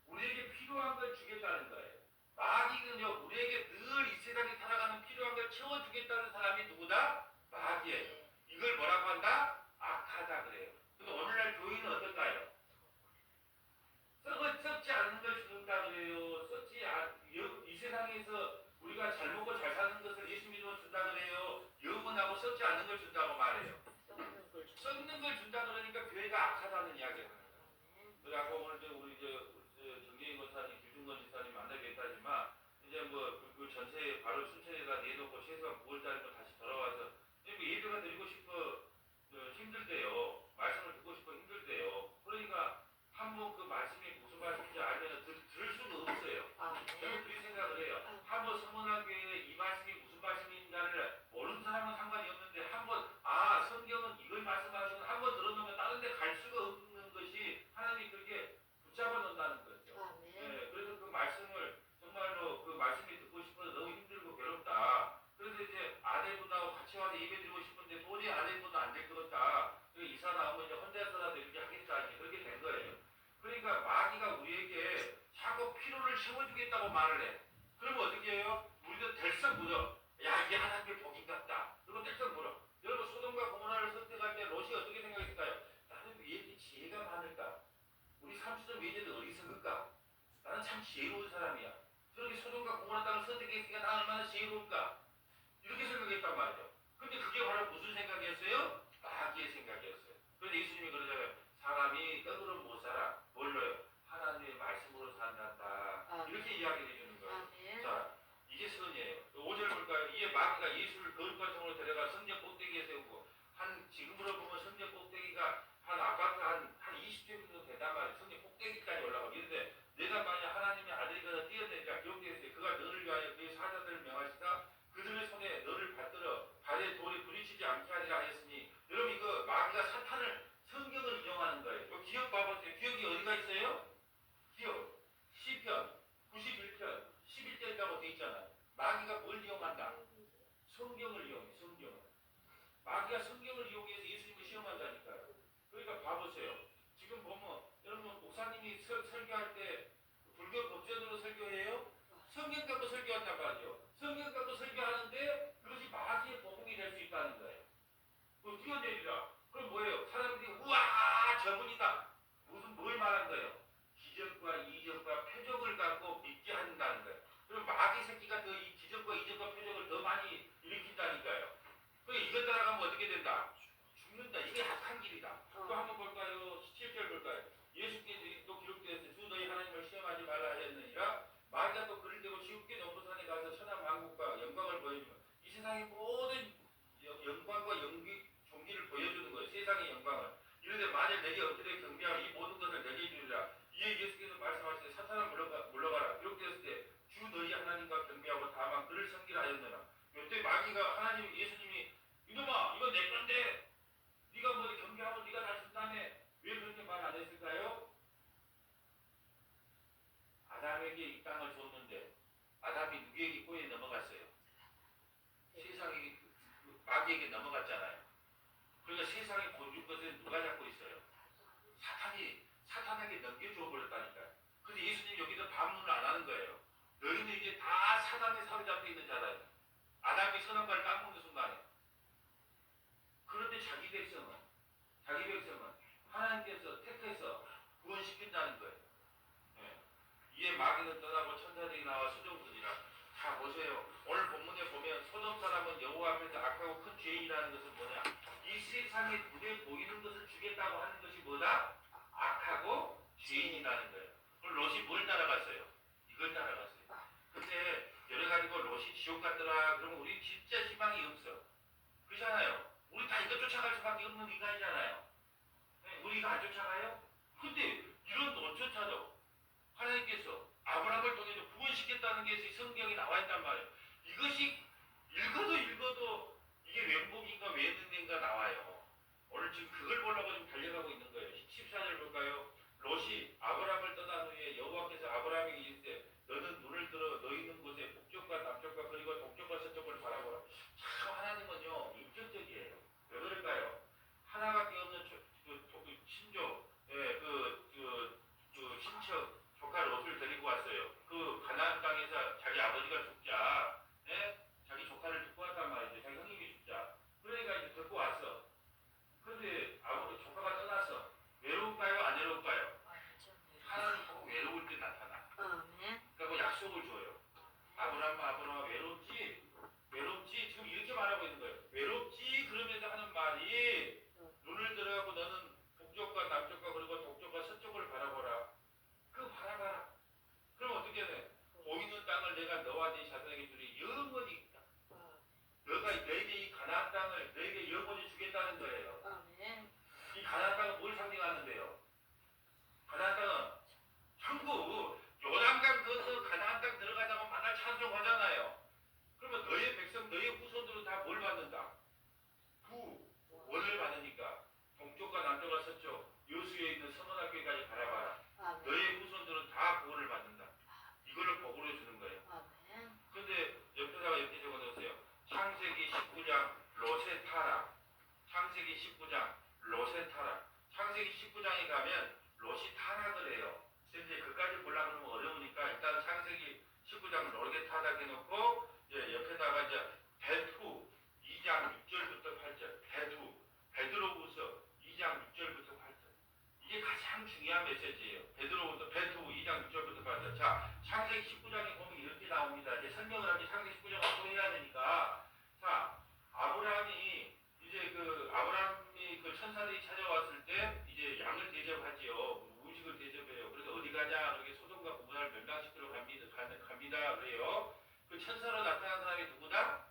우리에게 필요한 걸 주겠다는 거예요. 마귀는요, 우리에게 늘 이 세상에 살아가는 필요한 걸 채워주겠다는 사람이 누구다? 마귀예요. 이걸 뭐라고 한다? 악하다 그래요. 근데 오늘날 교인은 어떨까요? 썩지 않는 걸 준다 그래요. 이 세상에서 우리가 잘 먹고 잘 사는 것을 예수 믿으면 준다 그래요. 영원하고 썩지 않는 걸 준다고 말해요. 썩는 걸 준다 그러니까 교회가 악하다는 이야기를 하는 거예요. 그래서 오늘 우리 정계인 권사님, 김중건 지사님 만나겠다지만 이제 그 전체 바로 순천에다 내놓고 최소한 9월달에 다시 돌아와서 예배가 드리고 싶어 힘들대요. 말씀을 듣고 싶어 힘들대요. 그러니까 한번 그 말씀이 무슨 말씀인지 알면 들을 수가 없어요. 저는 그렇게 생각을 해요. 한번 성문학교에 이 말씀이 무슨 말씀인가를 모르는 사람은 상관이 없는데 한번 성경은 이걸 말씀하시는 한번 들어놓으면 다른 데 갈 수가 없는 것이 하나님이 그렇게 붙잡아 놓는다는 거죠. 그래서 그 말씀을 정말로 그 말씀이 듣고 싶어서 너무 힘들고 괴롭다. 그래서 이제 아내분하고 같이 와서 예배 드리고 싶은데 도저히 아내분은 안 될 것 같다. 이사 나오면 이제 혼자서라도 이렇게 하겠다. 이제 그렇게 된 거예요. 그러니까 마귀가 우리에게 자꾸 피로를 채워주겠다고 말을 해. 그러면 어떻게 해요? 우리도 들썩 물어. 야, 이게 하나님의 복인 같다. 그리고 들썩 물어. 여러분, 소돔과 고모라를 선택할 때 롯이 어떻게 생각했을까요? 나는 왜 이렇게 지혜가 많을까? 우리 삼촌은 왜 이렇게 어리석을까? 나는 참 지혜로운 사람이야. 저렇게 소돔과 고모라 땅을 선택했으니까 나는 얼마나 지혜로울까? 이렇게 생각했단 말이죠. 근데 그게 바로 무슨 생각이었어요? 마귀의 생각이었어요. 그런데 예수님이 그러잖아요. 사람이 떡으로 못 살아. 뭘로요? 하나님의 말씀으로 산단다. 이렇게 이야기를 해주는 거예요. 자, 이게 선이에요. 5절 볼까요? 이에 마귀가 예수를 거룩과성으로 데려가 성전 꼭대기에 세우고 지금으로 보면 성전 꼭대기가 한 아파트 한 20층 정도 된단 말이에요. 성전 꼭대기까지 올라가고 이런데 내가 만약 하나님의 아들이거든 뛰어내리라 기록되어 그가 너를 위하여 그의 사자들을 명하시다 그들의 손에 너를 받들어 발에 돌이 부딪히지 않게 하리라 하였으니 여러분 이거 마귀가 사탄을 성경을 이용하는 거예요. 이 기억 봐보세요. 기억이 어디가 있어요? 기억 시편 91편 11절이라고 돼 있잖아요. 마귀가 뭘 이용한다? 성경을 이용해. 성경을. 마귀가 성경을 이용해서 예수님을 시험한다니까요. 봐보세요. 지금 보면 여러분 목사님이 설교할 때 불교 법전으로 설교해요? 성경 갖고 설교한단 말이죠. 성경 갖고 설교하는데 그것이 마귀의 복음이 될 수 있다는 거예요. 그 뛰어내리라. 그럼 뭐예요? 사람들이 우와 저분이다. 무슨 뭘 말한 거예요? 기적과 이적과 표적을 갖고 믿게 한다는 거예요. 그럼 마귀 새끼가 더 이 기적과 이적과 표적을 더 많이 일으킨다니까요. 그러니까 이것 따라가면 어떻게 된다? 죽는다. 이게 악한 길이다. 또 한번 볼까요? 17절 볼까요? 예수께서 또 기록되어 있어요. 주 너희 하나님을 시험하지 말라 하였느니라. 마귀가 또 그를 대고 지옥계 넘버산에 가서 천하 만국과 영광을 보여주면 이 세상의 모든 영광과 존귀를 보여주는 거예요. 세상의 영광을. 이런데 만일 내게 엎드려 경배하면 이 모든 것을 내게 주리라. 이에 예수께서 말씀하시되 사탄아 물러가라. 기록되었을 때 주 너희 하나님과 경배하고 다만 그를 섬기라 하였느라. 이때 마귀가 하나님 예수님이 이놈아 이거 내 건데 네가 뭐 경배하고 네가 다 준다며 왜 그렇게 말 안 했을까요? 아담에게 이 땅을 줬는데 아담이 누구에게 꼬에 넘어갔어요? 세상에 마귀에게 넘어갔잖아요. 그러니까 세상에 본줄 것은 누가 잡고 있어요? 사탄에게 넘겨줘 버렸다니까요. 근데 예수님 여기서 반문을 안 하는 거예요. 너희는 이제 다 사단에 사로잡혀 있는 자다. 아담이 선악과를 까먹는 순간에. 그런데 자기 백성은 하나님께서 택해서 구원시킨다는 거예요. 네. 이에 마귀는 떠나고 천사들이 나와 소돔들이라. 자 보세요. 오늘 본문에 보면 소돔 사람은 여호와 앞에서 악하고 큰 죄인이라는 것은 뭐냐? 이 세상에 눈에 보이는 것을 주겠다고 하는 것이 뭐다? 악하고 죄인이라는 거예요. 그럼 롯이 뭘 따라갔어요? 이걸 따라갔어요. 근데 여러 가지고 롯이 지옥 갔더라. 그러면 우리 진짜 희망이 없어. 그렇잖아요. 우리 다 이거 쫓아갈 수밖에 없는 인간이잖아요. 네, 우리가 안 쫓아가요? 근데 이런 롯조차도 하나님께서 아브라함을 통해서 구원시켰다는 게 성경에 나와 있단 말이에요. 이것이 읽어도 이게 웬복인가 웬은인가 나와요. 오늘 지금 그걸 보려고 지금 달려가고 있는 거예요. 14절 볼까요? 롯이 아브라함을 떠난 후에 여호와께서 아브라함에게 이르시되 너는 눈을 들어 너 있는 곳에 북쪽과 남쪽과 그리고 동쪽과 서쪽을 바라보라. 참 하나님은요 인격적이에요. 왜 그럴까요? 하나밖에 없는 친족, 친척 조카 롯을 데리고 왔어요. 그 가나안 땅에서 자기 아버지가 죽자, 자기 조카를 듣고 왔단 말이죠. 자기 형님이 죽자. 그러니까 이제 듣고 왔어. 그런데 조카가 떠났어. 외로울까요? 안 외로울까요? 하나님 꼭 외로울 때 나타나. 그러니까 약속을 줘요. 아브라함아 외롭지? 지금 이렇게 말하고 있는 거예요. 외롭지? 그러면서 하는 말이 눈을 들어가고 너는 북쪽과 남쪽과 그리고 동쪽과 서쪽을 바라보라. 그 바라봐라. 그럼 어떻게 돼? 보이는 땅을 내가 너와 네 자손에게 주리 영원히 있다. 너가 너에게 이 가나안 땅을 너에게 영원히 주겠다는 거예요. 이 가나안 땅은 뭘 상징하는데요? 가나안 땅은 천국, 요단강 건너 가나안 땅 들어가자면 만날 찬송하잖아요. 그러면 너의 백성, 너의 후손들은 다 뭘 받는다? 구원을 받으니까 동쪽과 남쪽과 서쪽 여수에 있는 선원학교까지 바라봐라. 너의 후손들은 다 구원을 받는다. 이거를 복으로 주는 거예요. 그런데 옆에다가 이렇게 적어놓으세요. 창세기 19장 롯의 타락. 창세기 19장 롯의 타락. 창세기 19장에 가면 롯이 타락을 해요. 근데 그까지 보려고 하면 어려우니까 일단 창세기 19장 롯의 타락 해놓고 옆에다가 이제 베투 2장 6절부터 8절 베드로후서 2장 6절부터 8절 이게 가장 중요한 메시지예요. 베드로후서 베투 2장 6절부터 8절. 자 창세기 19장에 보면 이렇게 나옵니다. 이제 설명을 하기 창세기 19장을 또 해야 되니까 자 아브라함이 아브라함이 그 천사들이 찾아왔을 때 이제 양을 대접하지요. 음식을 대접해요. 그래서 어디 가냐? 그렇게 소돔과 고모라를 멸망시키러 갑니다. 그래요. 그 천사로 나타난 사람이 누구다?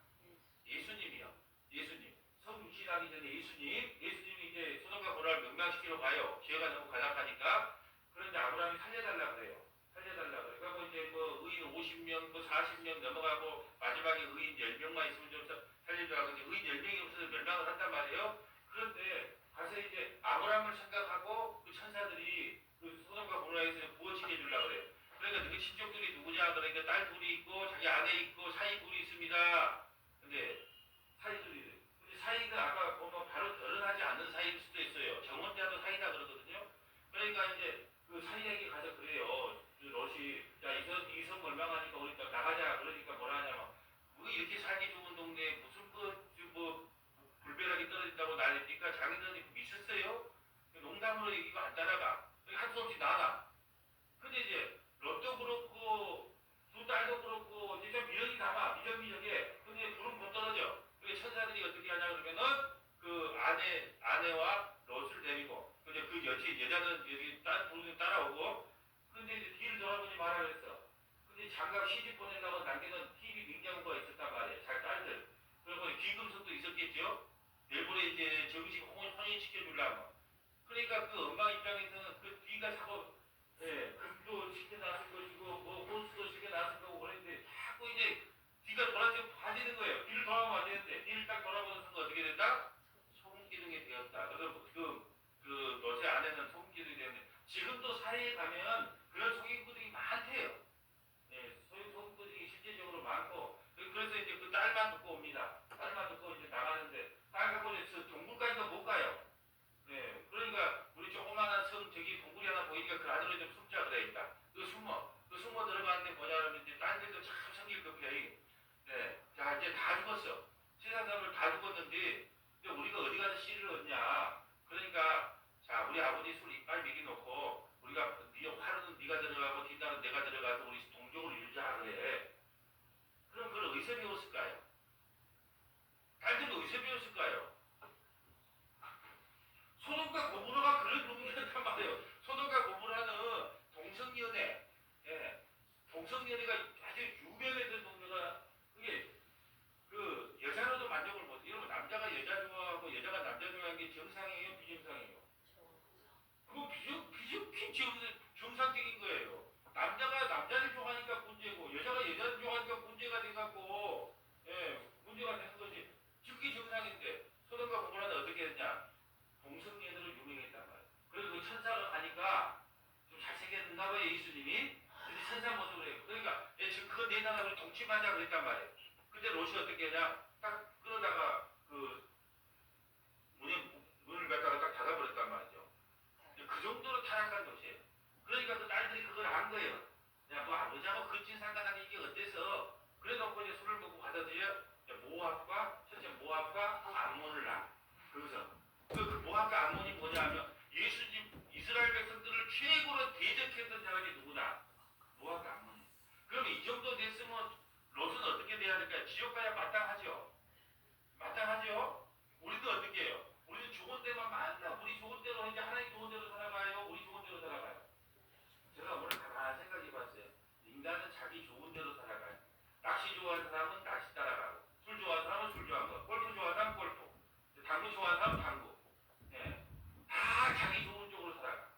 예수님이요. 예수님. 성육신하기 전에 예수님이 이제 소돔과 고모라를 멸망시키러 가요. 기회가 너무 간악하니까. 그런데 아브라함이 살려달라 그래요. 그러니까 이제 뭐 의인 50명, 뭐 40명 넘어가고 마지막에 의인 10명만 있으면 좀 살려주라고 이제 의인 10명이 없어서 멸망을 한단 말이에요. 그런데 가서 이제 아브라함을 생각하고 그 천사들이 그 소돔과 고모라에서 구원시켜 주려고 그래요. 그러니까 그 친족들이 누구냐? 그러니까 딸 둘이 있고 자기 아내 있고 사이 둘이 있습니다. 근데 사이가 아까 보면 바로 결혼하지 않는 사이일 수도 있어요. 정혼자도 사이다 그러거든요. 그러니까 이제 그 사이에게 가서 그래요. 그 롯이 야 이성 얼마가니까 우리 나가자. 그러니까 뭐라 하냐면 뭐 이렇게 살기 좋은 동네에 무슨 뭐 불벼락이 떨어진다고 난리니까 자기들이 미쳤어요. 농담으로 이거 안 따라가. 한수 없이 나가. 근데 이제 롯도 그렇고 두 딸도 그렇고 이제 좀 미련이 남아. 미적미적해. 근데 불은 못 떨어져. 그래서 천사들이 어떻게 하냐 그러면은 그 아내와 롯을 데리고 이제 그 여자는 여기 부르는 따라오고 근데 이제 뒤를 돌아보지 마라 그랬어. 근데 장갑 시집 보내려고 남기는 TV 냉장고가 있었단 말이에요. 잘 딸들. 그리고 귀금속도 있었겠죠. 일본에 이제 정식 혼인시켜주려고. 그러니까 그 엄마 입장에서는 그 뒤가 자꾸 금도 시켜놨을 것이고 뭐 혼수도 시켜놨을 거고 그랬는데 자꾸 이제 뒤가 돌아서 빠지는 거예요. 뒤를 돌아보면 안 되는데 뒤를 딱 돌아보는 순간 어떻게 된다? 소금기둥이 되었다. 그 너제 안에는 소금기둥이 되었는데 지금도 사회에 가면 그런 소금기둥이 많대요. 소금기둥이 실제적으로 많고 그래서 이제 그 딸만 듣고 옵니다. 딸만 듣고 이제 나가는데 딸 갖고 이제 동굴까지도 못 가요. 그러니까 우리 조그마한 섬 저기 동굴이 하나 보이니까 그 안으로 좀 숨자 그래있다. 그 숨어 들어가는데 뭐냐면 이제 딴 데도 참 성질 급해. 자 이제 다 죽었어. 세상 사람을 다 죽었는데 이제 우리가 어디 가서 씨를 얻냐. 그러니까 자 우리 아버지 술 이빨 먹이놓고 우리가 화로는 네가 들어가고 뒷날은 내가 들어가서 우리 동족을 이루자 그래. 그럼 그걸 어디서 배웠을까요? 딸들도 어디서 배웠을까요? 소돔과 고모라가 그런 놈이었단 말이에요. 소돔과 고모라는 동성연애, 동성연애가 아주 유명했던 동네가 그게 그 여자로도 만족을 못해. 이러면 남자가 여자 좋아하고 여자가 남자 좋아하는 게 정상이에요, 비정상이에요? 그거 정상적인 거예요. 남자가 남자를 좋아하니까 문제고 여자가 여자를 좋아하니까 문제가 돼갖고 문제가 되는 거지. 즉기 정상인데 소돔과 고모라는 어떻게 했냐? 동성애자로 유명했단 말이에요. 그래서 그 천사가 가니까 좀 잘생겼나 봐요, 예수님이. 근데 천사 모습을 해요. 그러니까 지금 그거 내 나라로 동침하자 그랬단 말이에요. 근데 롯이 어떻게 하냐? 딱 끌어다가 그 문을 갖다가 딱 닫아버렸단 말이죠. 그 정도로 타락한 것이에요. 그러니까 그 딸들이 그걸 안 거예요. 야, 뭐 아버지하고 근친 상관하는 이게 어때서? 그래 놓고 이제 술을 먹고 받아들여 첫째 모압과 암몬을 낳아. 그래서 그 모압과 암몬이 뭐냐면 예수님 이스라엘 백성들을 최고로 대적했던 사람이 누구나 모압과 암몬이. 그럼 이 정도 됐으면 롯은 어떻게 돼야 될까요? 지옥 가야 마땅하죠. 마땅하죠. 우리도 어떻게 해요? 우리도 좋은 데만 만나 우리 좋은 대로 이제 하나님 좋은 대로 살아가요. 우리 좋은 대로 살아가요. 제가 오늘 가만히 생각해봤어요. 인간은 자기 좋은 대로 살아가요. 낚시 좋아하는 사람은 낚시 따라가고 술 좋아하는 사람은 술 좋아하는 거, 골프 좋아하는 사람은 골프, 당구 좋아하는 사람은 당구. 다 자기 좋은 쪽으로 살아가.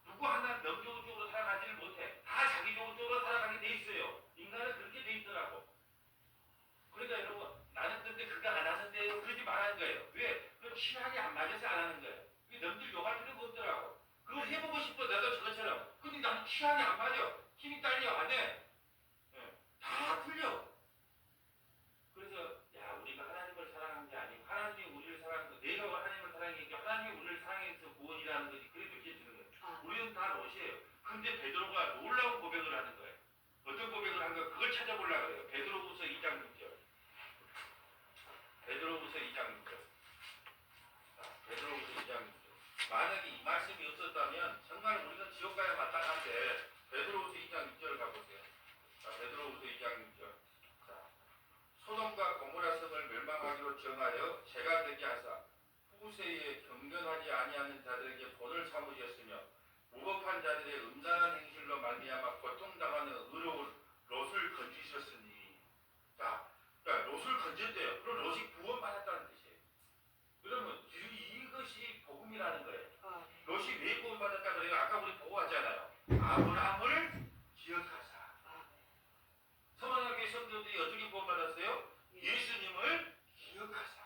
누구 하나 명 좋은 쪽으로 살아가지를 못해. 다 자기 좋은 쪽으로 살아가게 돼 있어요. 인간은 그렇게 돼 있더라고. 그러니까 여러분 나는 근데 그거 안 하는데요. 그러지 말라는 거예요. 왜? 그건 취향이 안 맞아서 안 하는 거예요. 남들 욕할 필요가 없더라고. 그걸 해보고 싶어 나도 저것처럼. 근데 나는 취향이 안 맞아. 힘이 딸려 안 해. 다 틀려. 그래서 야 우리가 하나님을 사랑한 게 아니고 하나님이 우리를 사랑한 거 내가 하나님을 사랑한 게 하나님이 우리를 사랑해서 구원이라는 것이 그게 느껴지는 거예요. 우리는 다 롯이에요. 근데 베드로가 놀라운 고백을 하는 거예요. 어떤 고백을 한 거 그걸 찾아보려고 그래요. 베드로후서 2장 6절. 베드로후서 2장 6절. 베드로후서 2장 6절. 만약에 이 말씀이 없었다면 정말 우리는 지옥 가야 마땅한데 베드로후서 2장 6절을 가보세요. 베드로후서 2장 6절. 소돔과 고모라 성을 멸망하기로 정하여 죄가 되게 하사 후세에 경건하지 아니하는 자들에게 본을 삼으셨으며 무법한 자들의 음란한 행실로 말미암아 고통당하는 의로운 롯을 건지셨으니. 자, 그러니까 롯을 건졌대요. 그럼 롯이 구원받았다는 뜻이에요. 그러면 이것이 복음이라는 거예요. 롯이 왜 구원받았다 그래요? 아까 우리 보고 왔잖아요. 아브라함을 기억하사. 서만하게 성도들이 어떻게 구원받았어요? 예수님을 기억하사.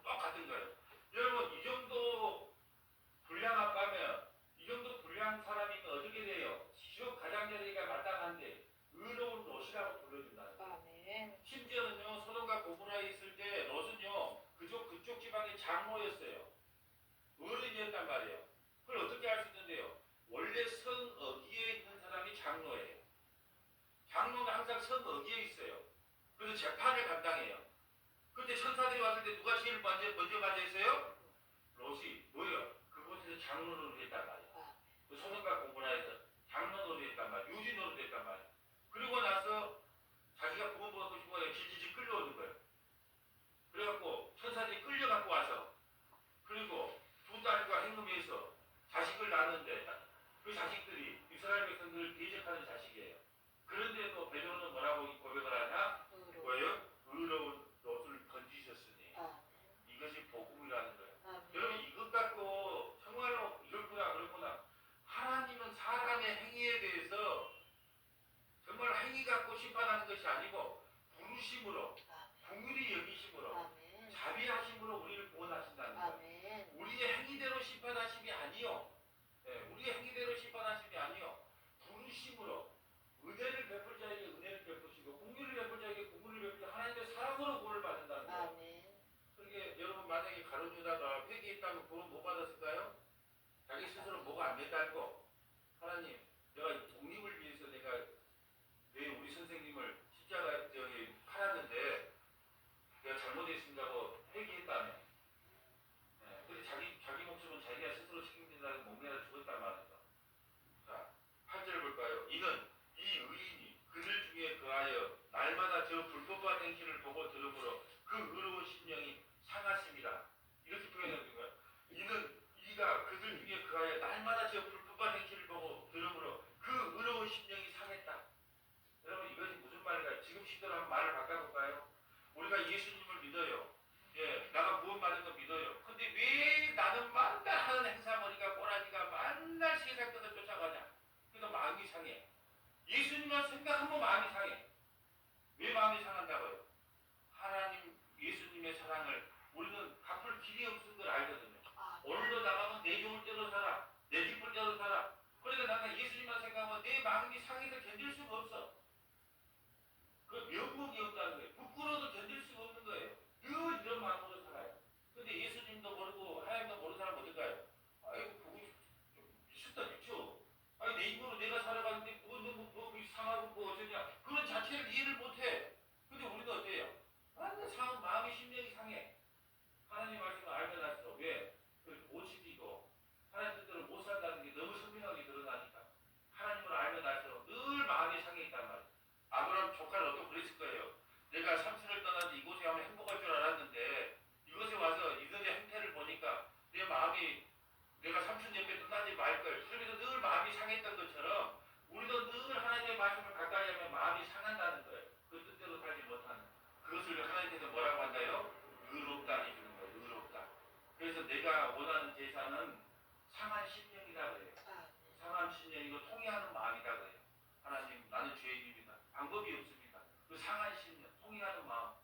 똑같은 거예요. 여러분 이 정도 불량 아빠면 이 정도 불량 사람이면 어떻게 돼요? 지옥 가장자리가 마땅한데 의로운 롯이라고 불러준다는 거예요. 심지어는요 소돔과 고모라에 있을 때 롯은요 그쪽 지방의 장로 항상 성 어디에 있어요. 그래서 재판을 감당해요. 그때 천사들이 왔을 때 누가 제일 먼저 맞이했어요? 롯이 뭐예요? 그곳에서 장로를 했단 말이야. 그 소송과 공문화에서 장로를 했단 말이야. 유진으로 했단 말이야. 그리고 나서 자기가 구원받고 싶어서 질질 끌려오는 거예요. 그래갖고 천사들이 끌려갖고 와서 그리고 두 딸과 행음해서 자식을 낳는데 그 자식들이 이스라엘 백성들을 대적하는 자식이에요. 그런데도 베드로는 뭐라고 고백을 하냐? 뭐예요? 의로운 롯을 건지셨으니 이것이 복음이라는 거예요. 여러분 이것 갖고 정말로 이렇구나 그렇구나. 하나님은 사람의 행위에 대해서 정말 행위 갖고 심판하는 것이 아니고 부르심으로 긍휼히 여기심으로 자비하심으로 우리를 구원하신다는 거예요. 우리의 행위대로 심판하심이 아니요. 우리의 행위대로 심판하심이 아니요. 부르심으로 은혜를 베풀 자에게 은혜를 베푸시고 긍휼을 베풀 자에게 긍휼을 베푸시고 하나님의 사랑으로 구원을 받는다는 거예요. 그러니까 여러분 만약에 가르치다가 회개했다면 구원 못 받았을까요? 자기 스스로 뭐가 안 매달고 하나님 내가 독립을 위해서 내가 왜 우리 선생님을 십자가 저기 팔았는데 내가 잘못했습니다고 회개했다며. 근데 자기 목숨은 자기가 스스로 책임진다고 목매어 죽었단 말이죠. 자, 8절 볼까요? 이는 이 의인이 그들 중에 그하여 날마다 저 불법과 행실을 보고 들음으로 그 의로운 심령이 상하심이라. 이렇게 표현하는 거예요. 이는 이가 그들 중에 그하여 날마다 저 불법과 행실을 보고 들음으로 그 의로운 심령이 상했다. 여러분 이것이 무슨 말인가요? 지금 시대로 한번 말을 바꿔볼까요? 우리가 예수님을 믿어요. 나가 구원받은 거 믿어요. 근데 왜 나는 만날 하는 행사머리가 꼬라지가 만날 세상 것을 쫓아가냐? 그래서 마음이 상해. 예수님만 생각하면 마음이 상해. 왜 마음이 상한다고요? 하나님 예수님의 사랑을 우리는 갚을 길이 없는 걸 알거든요. 오늘도 나가면 내 좋을 때로 살아. 내 기쁠 때로 살아. 그러니까 나는 예수님만 생각하면 내 마음이 상해서 견딜 수가 없어. 그 면목이 없다는 거예요. 부끄러워도 견딜 수가 없는 거예요. 늘 이런 마음으로 살아요. 근데 예수님도 모르고 하나님도 모르는 사람 어떨까요? 아이고 보고 좀 미쳤다 미쳐. 아니 내 입으로 내가 살아가는데 뭐 상하고 뭐 어쩌냐. 그런 자체를 이해를 못해. 근데 우리는 어때요? 완전 상한 마음의 심령이 상해. 하나님 말씀을 알면 알수록 왜? 못 지키고 하나님 뜻대로 못 산다는 게 너무 선명하게 드러나니까 하나님을 알면 알수록 늘 마음이 상해 있단 말이에요. 아브라함 조카를 어떻게 그랬을 거예요. 내가 삼촌을 떠나서 이곳에 하면 행복할 줄 알았는데 이곳에 와서 이들의 행태를 보니까 내 마음이 내가 삼촌 옆에 떠나지 말걸. 그러면서 늘 마음이 상했던 것처럼 우리도 늘 하나님의 말씀을 가까이 하면 마음이 상한다는 거예요. 그 뜻대로 살지 못하는. 그것을 하나님께서 뭐라고 한다요? 의롭다 해주는 거예요. 의롭다. 그래서 내가 원하는 제사는 상한 심령이다 그래요. 상한 심령이고 통해하는 마음이다 그래요. 하나님 나는 죄인입니다. 방법이 없습니다. 그 상한 심령, 통해하는 마음.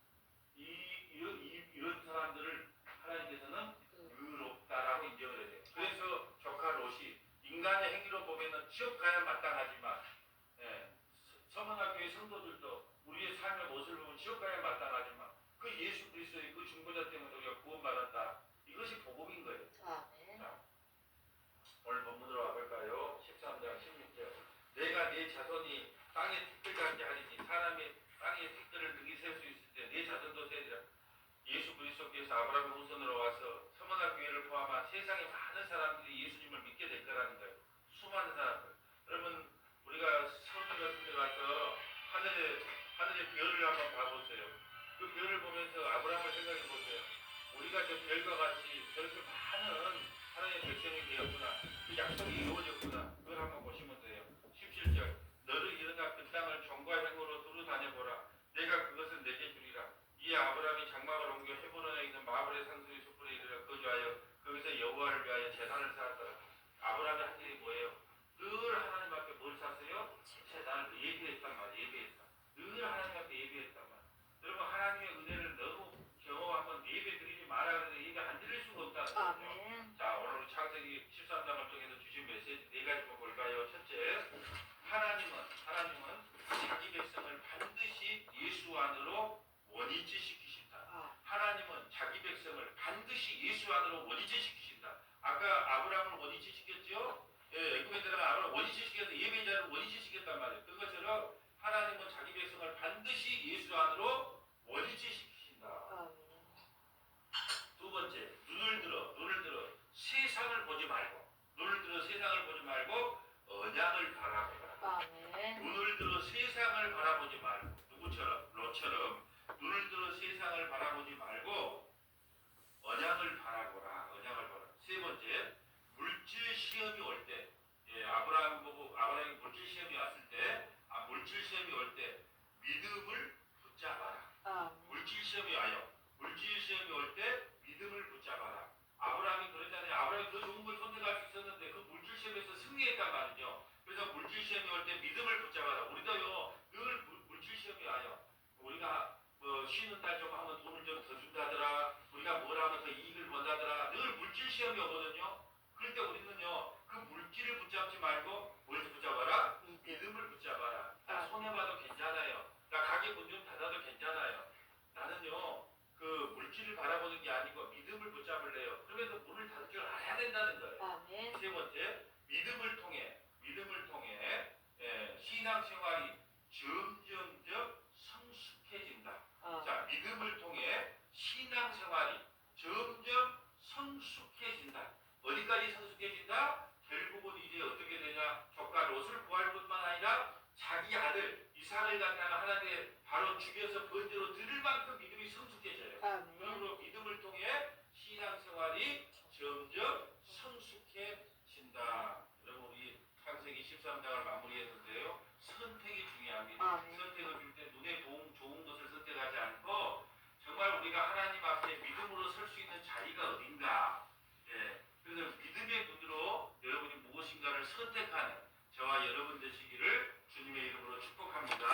이런 사람들을 하나님께서는 의롭다라고 인정을 해야 돼요. 그래서 조카 롯이 인간의 행위로 보면은 지옥 가야 마땅하지만 서문학교의 성도들도 우리의 삶의 모습을 보면 지옥 가야 마땅하지만 그 예수 그리스도의 그 중보자 때문에 우리가 구원받았다. 이것이 복음인 거예요. 자, 오늘 본문으로 와볼까요? 13장 16절. 내가 네 자손이 땅에 택들 같게 하리니 사람이 땅에 택들을 능히 셀 수 있을 때 네 자손도 세리라. 예수 그리스도께서 아브라함의 후손으로 와서 서머나 교회를 포함한 세상의 많은 사람들이 예수님을 믿게 될 거라는 거예요. 수많은 사람들. 여러분 우리가 서울 같은 데 가서 하늘의 별을 한번 봐보세요. 그 별을 보면서 아브라함을 생각해 보세요. 우리가 저 별과 같이 저렇게 많은 하나님의 백성이 되었구나. 그 약속이 이루어졌구나. 그걸 한번 보시면 돼요. 17절. 너를 일어나 그 땅을 종과 행으로 두루 다녀보라. 내가 그것을 내게 주리라. 이 아브라함이 장막을 옮겨 헤브론에 있는 마블의 산수의 숲으로 이르러 거주하여 거기서 여호와를 위하여 제단을 쌓았더라. 아브라함의 한 일이 뭐예요? 늘 하나님 앞에 뭘 샀어요? 제단을 예배했단 말이에요. 예배했다. 늘 하나님 앞에 예배했단 말이에요. 여러분 하나님의 은혜를 너무 경험하면 예배 드리지 말아 그래서 예배 안 드릴 수가 없다는 거죠. 자 오늘 창세기 13장을 통해서 주신 메시지 네 가지만 볼까요? 첫째, 하나님은 자기 백성을 반드시 예수 안으로 원위치시키신다. 하나님은 자기 백성을 반드시 예수 안으로 원위치시키신다. 아까 아브라함을 원위치시켰죠? 애굽에 들어간 아브라함을 원위치시켜서 예배자를 원위치시켰단 말이에요. 그것처럼 하나님은 자기 백성을 것처럼 눈을 들어 세상을 바라보지 말고 언약을 바라보라. 언약을 바라. 세 번째, 물질 시험이 올 때, 아브라함 보고 아브라함이 물질 시험이 왔을 때, 물질 시험이 올 때 믿음을 붙잡아라. 물질 시험이 와요. 물질 시험이 올 때 믿음을 붙잡아라. 아브라함이 그러잖아요. 아브라함이 더 좋은 걸 선택할 수 있었는데 그 물질 시험에서 승리했단 말이죠. 그래서 물질 시험이 올 때 믿음을 붙잡아라. 우리도요 늘 물질 시험이 와요. 우리가 뭐 쉬는 날 좀 하면 돈을 좀 더 준다더라. 우리가 뭘 하면 더 이익을 번다더라. 늘 물질 시험이 오거든요. 그럴 때 우리는요 그 물질을 붙잡지 말고 뭘 붙잡아라? 믿음을 붙잡아라. 나 손해봐도 괜찮아요. 나 가게 문 좀 닫아도 괜찮아요. 나는요 그 물질을 바라보는 게 아니고 믿음을 붙잡을래요. 그러면서 문을 닫을 줄 알아야 된다는 거예요. 아멘. 세 번째, 믿음을 통해 신앙생활이 점점점 성숙해진다. 자, 믿음을 통해 신앙생활이 점점 성숙해진다. 어디까지 성숙해진다? 결국은 이제 어떻게 되냐? 조카 롯을 구할 뿐만 아니라 자기 아들 이삭을 갖다가 하나님께 바로 죽여서 번제로 드릴 만큼 믿음이 성숙해져요. 아멘. 그러므로 믿음을 통해 신앙생활이 점점 성숙해진다. 여러분 우리 창세기 13장을 마무리했는데요. 선택이 중요합니다. 아멘. 선택을 줄 때 눈에 좋은 것을 선택하지 않고 정말 우리가 하나님 앞에 믿음으로 설 수 있는 자리가 어딘가. 그래서 믿음의 눈으로 여러분이 무엇인가를 선택하는 저와 여러분 되시기를 주님의 이름으로 축복합니다.